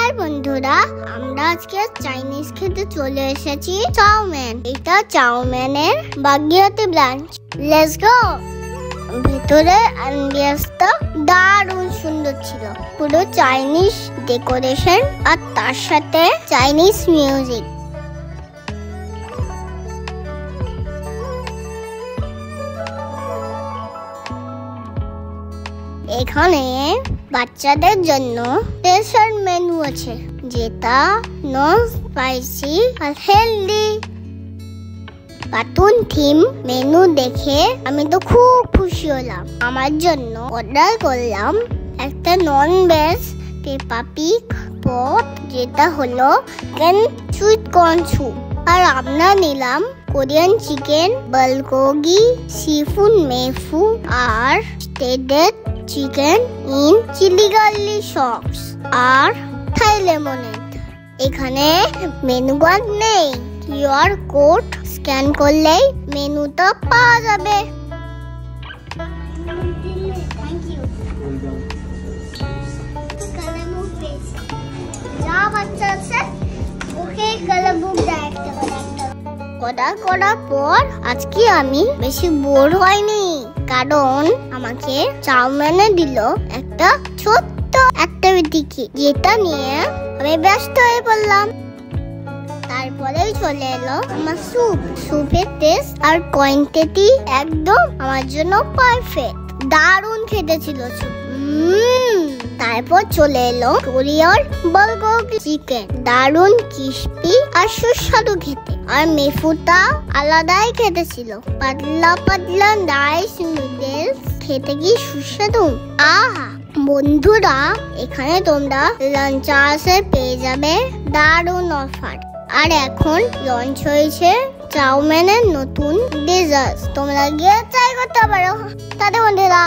High বন্ধুরা, আমরা আজকে চাইনিজ খেতে চলে এসেছি। চাউমিন, এটা চাউমিনের বাগিয়াতে ব্রাঞ্চ। Let's go. ভিতরে অ্যাম্বিয়েন্সটা দারুণ সুন্দর ছিল, পুরো চাইনিজ ডেকোরেশন আর তার সাথে চাইনিজ মিউজিক। এখানে বাচ্চাদের জন্য ডেজার্ট মেনু আছে, যেটা নন স্পাইসি আর হেলদি। কার্টুন থিম মেনু দেখে আমি তো খুব খুশি হলাম। আমার জন্য অর্ডার করলাম একটা নন ভেজ পেপা পিগ পট, যেটা হলো সুইট কর্ন স্যুপ। আর আমরা নিলাম কোরিয়ান চিকেন বালগোগি, সিফুড মেফু আর স্টেডেড chicken in chilli garlic sauce আর থাই লেমনেড। এখানে মেনু কার্ড নেই, কিউআর কোড স্ক্যান করলেই মেনুটা পাওয়া যাবে। যা বাচ্চা আছে ওকে কালার বুক অর্ডার করার পর আজকে আমি বেশি বোর হয়নি, কারণ আমাকে চাউমিনে দিল একটা ছোট্ট অ্যাক্টিভিটি কি, যেটা নিয়ে আমি ব্যস্ত হয়ে পড়লাম। তারপরেই চলে এলো আমার স্যুপের টেস্ট আর কোয়ান্টিটি একদম আমার জন্য পারফেক্ট, দারুণ খেতে ছিল স্যুপ। তারপর চলে এলো কোরিয়ার বালগোগি চিকেন, দারুণ ক্রিস্পি আর সুস্বাদু খেতে। আর মেফুটা আলাদাই খেতে ছিল, পাতলা পাতলা রাইস নুডলস, খেতে কি সুস্বাদু। আহা বন্ধুরা, এখানে তোমরা লাঞ্চ আওয়ার্সে পেয়ে যাবে দারুণ অফার। আর এখন লঞ্চ হয়েছে চাউমিনের নতুন ডেজার্ট, তোমরা গিয়ে ট্রাই করতে পারো। তাতে বন্ধুরা।